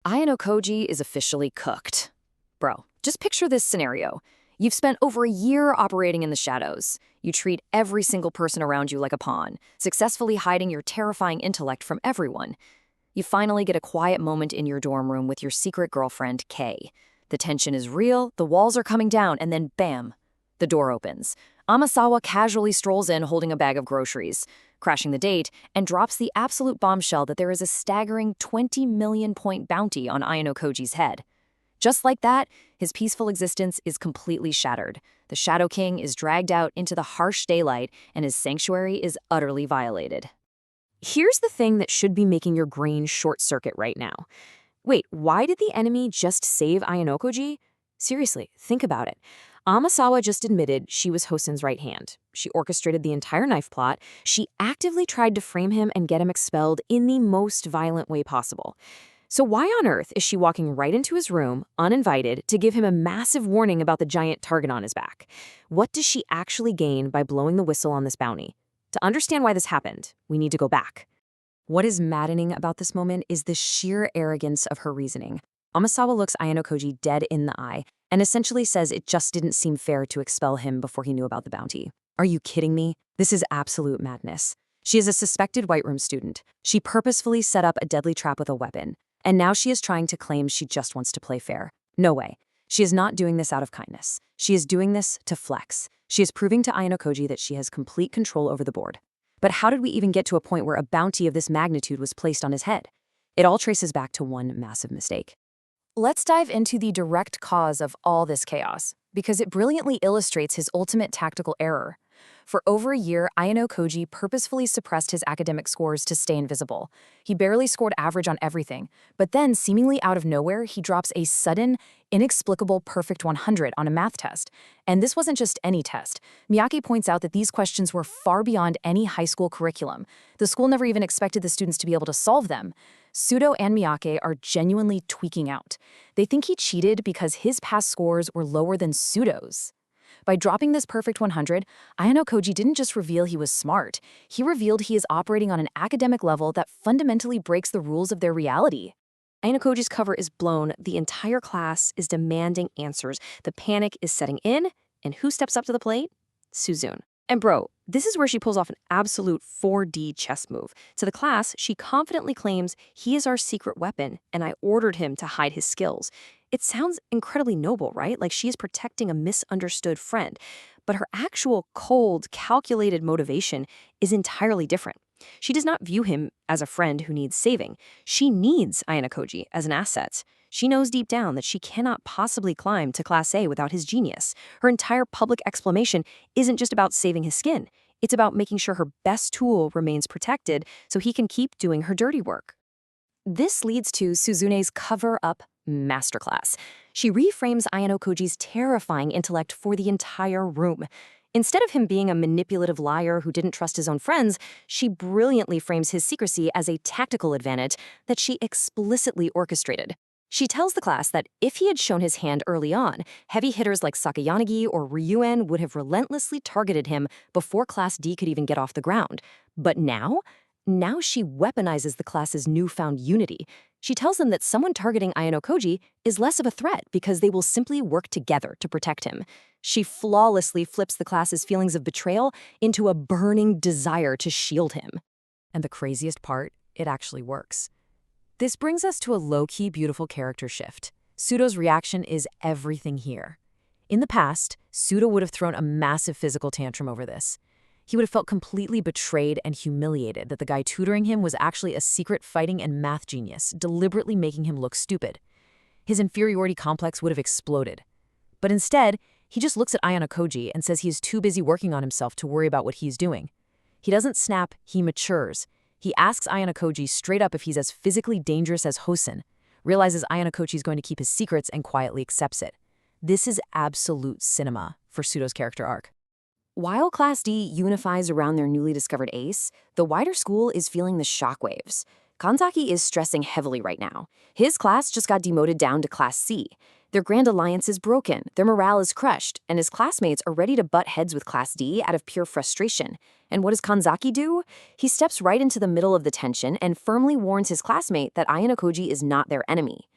Ayanokoji is officially cooked. Bro, just picture this scenario. You've spent over a year operating in the shadows. You treat every single person around you like a pawn, successfully hiding your terrifying intellect from everyone. You finally get a quiet moment in your dorm room with your secret girlfriend, Kay. The tension is real, the walls are coming down, and then bam, the door opens. Amasawa casually strolls in holding a bag of groceries, crashing the date, and drops the absolute bombshell that there is a staggering 20 million point bounty on Ayanokoji's head. Just like that, his peaceful existence is completely shattered. The Shadow King is dragged out into the harsh daylight, and his sanctuary is utterly violated. Here's the thing that should be making your brain short-circuit right now. Wait, why did the enemy just save Ayanokoji? Seriously, think about it. Amasawa just admitted she was Hosen's right hand. She orchestrated the entire knife plot. She actively tried to frame him and get him expelled in the most violent way possible. So why on earth is she walking right into his room, uninvited, to give him a massive warning about the giant target on his back? What does she actually gain by blowing the whistle on this bounty? To understand why this happened, we need to go back. What is maddening about this moment is the sheer arrogance of her reasoning. Amasawa looks Ayanokoji dead in the eye and essentially says it just didn't seem fair to expel him before he knew about the bounty. Are you kidding me? This is absolute madness. She is a suspected White Room student. She purposefully set up a deadly trap with a weapon, and now she is trying to claim she just wants to play fair. No way. She is not doing this out of kindness. She is doing this to flex. She is proving to Ayanokoji that she has complete control over the board. But how did we even get to a point where a bounty of this magnitude was placed on his head? It all traces back to one massive mistake. Let's dive into the direct cause of all this chaos, because it brilliantly illustrates his ultimate tactical error. For over a year, Ayanokoji purposefully suppressed his academic scores to stay invisible. He barely scored average on everything, but then, seemingly out of nowhere, he drops a sudden, inexplicable perfect 100 on a math test. And this wasn't just any test. Miyake points out that these questions were far beyond any high school curriculum. The school never even expected the students to be able to solve them. Sudo and Miyake are genuinely tweaking out. They think he cheated because his past scores were lower than Sudo's. By dropping this perfect 100, Ayanokoji didn't just reveal he was smart. He revealed he is operating on an academic level that fundamentally breaks the rules of their reality. Ayanokoji's cover is blown. The entire class is demanding answers. The panic is setting in, and who steps up to the plate? Suzune. And bro, this is where she pulls off an absolute 4D chess move. To the class, she confidently claims, "He is our secret weapon, and I ordered him to hide his skills." It sounds incredibly noble, right? Like she is protecting a misunderstood friend. But her actual cold, calculated motivation is entirely different. She does not view him as a friend who needs saving. She needs Ayanokoji as an asset. She knows deep down that she cannot possibly climb to Class A without his genius. Her entire public exclamation isn't just about saving his skin. It's about making sure her best tool remains protected so he can keep doing her dirty work. This leads to Suzune's cover-up masterclass. She reframes Ayanokoji's terrifying intellect for the entire room. Instead of him being a manipulative liar who didn't trust his own friends, she brilliantly frames his secrecy as a tactical advantage that she explicitly orchestrated. She tells the class that if he had shown his hand early on, heavy hitters like Sakayanagi or Ryuen would have relentlessly targeted him before Class D could even get off the ground. But now she weaponizes the class's newfound unity. She tells them that someone targeting Ayanokoji is less of a threat because they will simply work together to protect him. She flawlessly flips the class's feelings of betrayal into a burning desire to shield him. And the craziest part, it actually works. This brings us to a low-key beautiful character shift. Sudo's reaction is everything here. In the past, Sudo would have thrown a massive physical tantrum over this. He would have felt completely betrayed and humiliated that the guy tutoring him was actually a secret fighting and math genius, deliberately making him look stupid. His inferiority complex would have exploded. But instead, he just looks at Ayanokoji and says he is too busy working on himself to worry about what he's doing. He doesn't snap, he matures. He asks Ayanokoji straight up if he's as physically dangerous as Hosen, realizes Ayanokoji is going to keep his secrets and quietly accepts it. This is absolute cinema for Sudo's character arc. While Class D unifies around their newly discovered ace, the wider school is feeling the shockwaves. Kanzaki is stressing heavily right now. His class just got demoted down to Class C. Their grand alliance is broken, their morale is crushed, and his classmates are ready to butt heads with Class D out of pure frustration. And what does Kanzaki do? He steps right into the middle of the tension and firmly warns his classmate that Ayanokoji is not their enemy.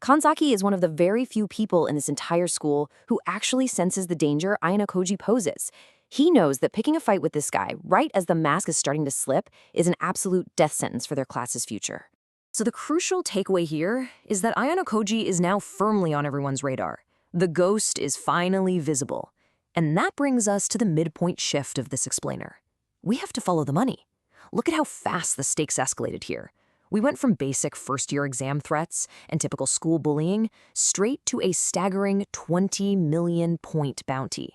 Kanzaki is one of the very few people in this entire school who actually senses the danger Ayanokoji poses. He knows that picking a fight with this guy right as the mask is starting to slip is an absolute death sentence for their class's future. So the crucial takeaway here is that Ayanokoji is now firmly on everyone's radar. The ghost is finally visible. And that brings us to the midpoint shift of this explainer. We have to follow the money. Look at how fast the stakes escalated here. We went from basic first-year exam threats and typical school bullying straight to a staggering 20 million point bounty.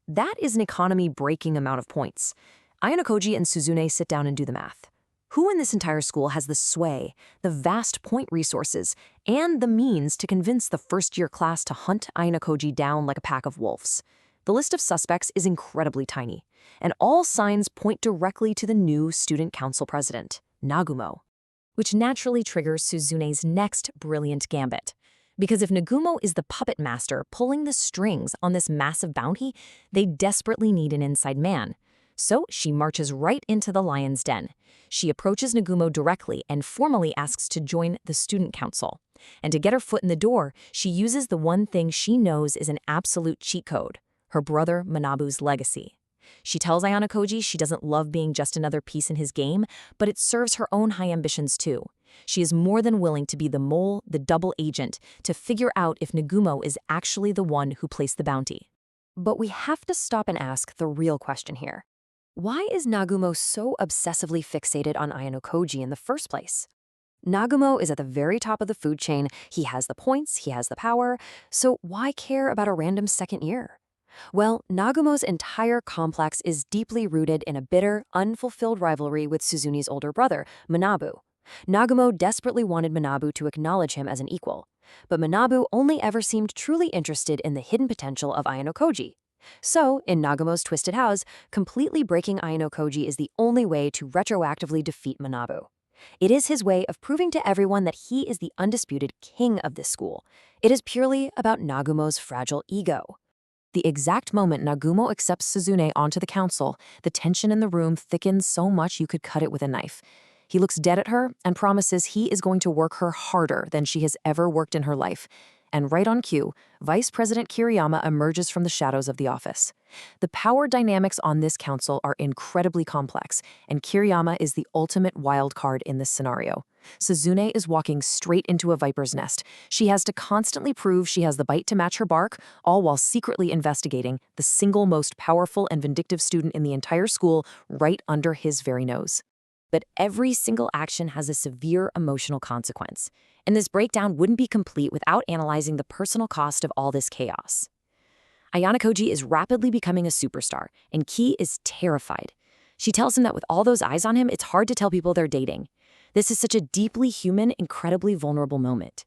That is an economy-breaking amount of points. Ayanokoji and Suzune sit down and do the math. Who in this entire school has the sway, the vast point resources, and the means to convince the first-year class to hunt Ayanokoji down like a pack of wolves? The list of suspects is incredibly tiny, and all signs point directly to the new student council president, Nagumo, which naturally triggers Suzune's next brilliant gambit. Because if Nagumo is the puppet master pulling the strings on this massive bounty, they desperately need an inside man. So she marches right into the lion's den. She approaches Nagumo directly and formally asks to join the student council. And to get her foot in the door, she uses the one thing she knows is an absolute cheat code: her brother Manabu's legacy. She tells Ayanokoji she doesn't love being just another piece in his game, but it serves her own high ambitions too. She is more than willing to be the mole, the double agent, to figure out if Nagumo is actually the one who placed the bounty. But we have to stop and ask the real question here. Why is Nagumo so obsessively fixated on Ayanokoji in the first place? Nagumo is at the very top of the food chain, he has the points, he has the power, so why care about a random second year? Well, Nagumo's entire complex is deeply rooted in a bitter, unfulfilled rivalry with Suzune's older brother, Manabu. Nagumo desperately wanted Manabu to acknowledge him as an equal, but Manabu only ever seemed truly interested in the hidden potential of Ayanokoji. So, in Nagumo's twisted house, completely breaking Ayanokoji is the only way to retroactively defeat Manabu. It is his way of proving to everyone that he is the undisputed king of this school. It is purely about Nagumo's fragile ego. The exact moment Nagumo accepts Suzune onto the council, the tension in the room thickens so much you could cut it with a knife. He looks dead at her and promises he is going to work her harder than she has ever worked in her life. And right on cue, Vice President Kiriyama emerges from the shadows of the office. The power dynamics on this council are incredibly complex, and Kiriyama is the ultimate wild card in this scenario. Suzune is walking straight into a viper's nest. She has to constantly prove she has the bite to match her bark, all while secretly investigating the single most powerful and vindictive student in the entire school right under his very nose. But every single action has a severe emotional consequence, and this breakdown wouldn't be complete without analyzing the personal cost of all this chaos. Ayanokoji is rapidly becoming a superstar, and Ki is terrified. She tells him that with all those eyes on him, it's hard to tell people they're dating. This is such a deeply human, incredibly vulnerable moment.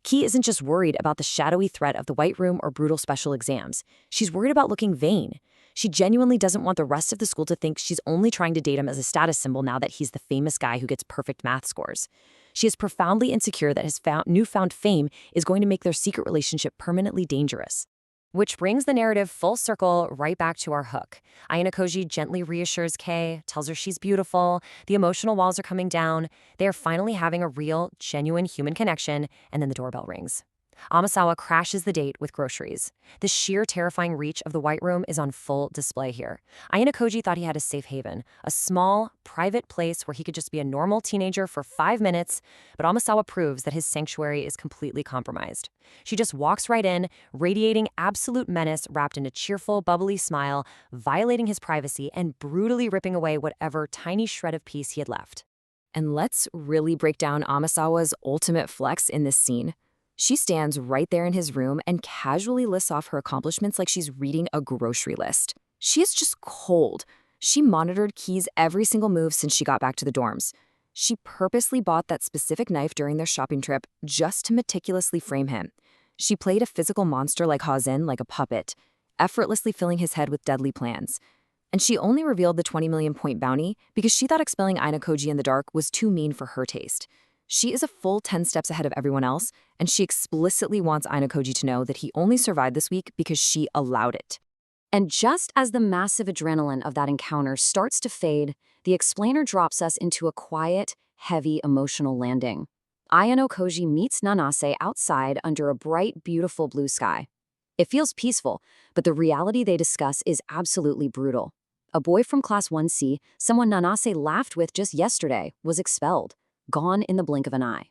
Ki isn't just worried about the shadowy threat of the White Room or brutal special exams. She's worried about looking vain. She genuinely doesn't want the rest of the school to think she's only trying to date him as a status symbol now that he's the famous guy who gets perfect math scores. She is profoundly insecure that his newfound fame is going to make their secret relationship permanently dangerous. Which brings the narrative full circle right back to our hook. Ayanokoji gently reassures Kei, tells her she's beautiful, the emotional walls are coming down, they are finally having a real, genuine human connection, and then the doorbell rings. Amasawa crashes the date with groceries. The sheer terrifying reach of the White Room is on full display here. Ayanokoji thought he had a safe haven, a small, private place where he could just be a normal teenager for 5 minutes, but Amasawa proves that his sanctuary is completely compromised. She just walks right in, radiating absolute menace wrapped in a cheerful, bubbly smile, violating his privacy and brutally ripping away whatever tiny shred of peace he had left. And let's really break down Amasawa's ultimate flex in this scene. She stands right there in his room and casually lists off her accomplishments like she's reading a grocery list. She is just cold. She monitored Ki's every single move since she got back to the dorms. She purposely bought that specific knife during their shopping trip just to meticulously frame him. She played a physical monster like Hosen, like a puppet, effortlessly filling his head with deadly plans. And she only revealed the 20 million point bounty because she thought expelling Ayanokoji in the dark was too mean for her taste. She is a full 10 steps ahead of everyone else, and she explicitly wants Ayanokoji to know that he only survived this week because she allowed it. And just as the massive adrenaline of that encounter starts to fade, the explainer drops us into a quiet, heavy emotional landing. Ayanokoji meets Nanase outside under a bright, beautiful blue sky. It feels peaceful, but the reality they discuss is absolutely brutal. A boy from Class 1C, someone Nanase laughed with just yesterday, was expelled, gone in the blink of an eye.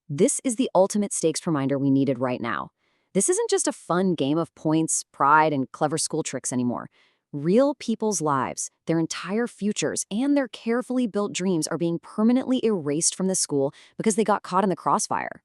This is the ultimate stakes reminder we needed right now. This isn't just a fun game of points, pride, and clever school tricks anymore. Real people's lives, their entire futures, and their carefully built dreams are being permanently erased from the school because they got caught in the crossfire.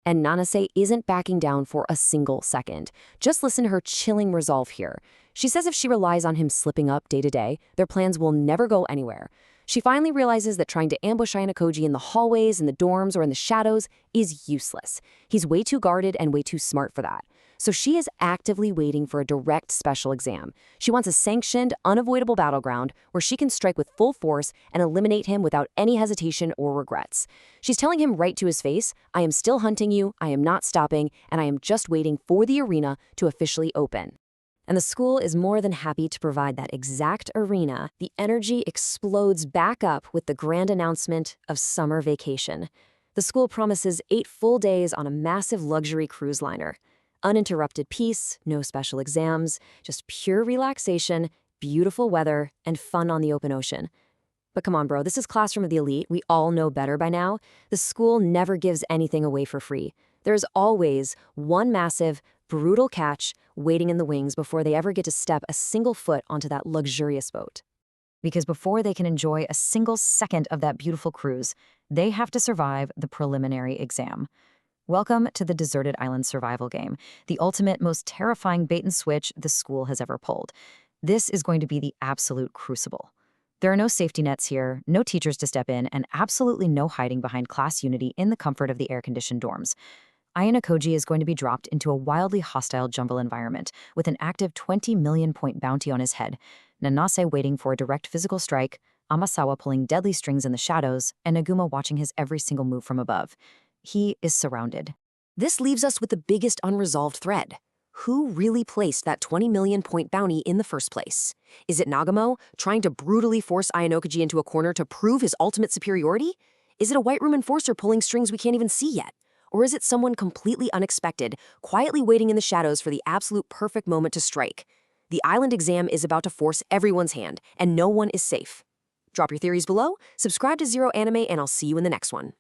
And Nanase isn't backing down for a single second. Just listen to her chilling resolve here. She says if she relies on him slipping up day to day, their plans will never go anywhere. She finally realizes that trying to ambush Ayanokoji in the hallways, in the dorms, or in the shadows is useless. He's way too guarded and way too smart for that. So she is actively waiting for a direct special exam. She wants a sanctioned, unavoidable battleground where she can strike with full force and eliminate him without any hesitation or regrets. She's telling him right to his face, I am still hunting you, I am not stopping, and I am just waiting for the arena to officially open. And the school is more than happy to provide that exact arena. The energy explodes back up with the grand announcement of summer vacation. The school promises 8 full days on a massive luxury cruise liner. Uninterrupted peace, no special exams, just pure relaxation, beautiful weather, and fun on the open ocean. But come on, bro, this is Classroom of the Elite. We all know better by now. The school never gives anything away for free. There's always one massive, brutal catch waiting in the wings before they ever get to step a single foot onto that luxurious boat. Because before they can enjoy a single second of that beautiful cruise, they have to survive the preliminary exam. Welcome to the Deserted Island survival game, the ultimate, most terrifying bait and switch the school has ever pulled. This is going to be the absolute crucible. There are no safety nets here, no teachers to step in, and absolutely no hiding behind class unity in the comfort of the air-conditioned dorms. Ayanokoji is going to be dropped into a wildly hostile jungle environment with an active 20 million point bounty on his head, Nanase waiting for a direct physical strike, Amasawa pulling deadly strings in the shadows, and Naguma watching his every single move from above. He is surrounded. This leaves us with the biggest unresolved thread. Who really placed that 20 million point bounty in the first place? Is it Nagamo, trying to brutally force Ayanokoji into a corner to prove his ultimate superiority? Is it a White Room enforcer pulling strings we can't even see yet? Or is it someone completely unexpected, quietly waiting in the shadows for the absolute perfect moment to strike? The island exam is about to force everyone's hand, and no one is safe. Drop your theories below, subscribe to Zero Anime, and I'll see you in the next one.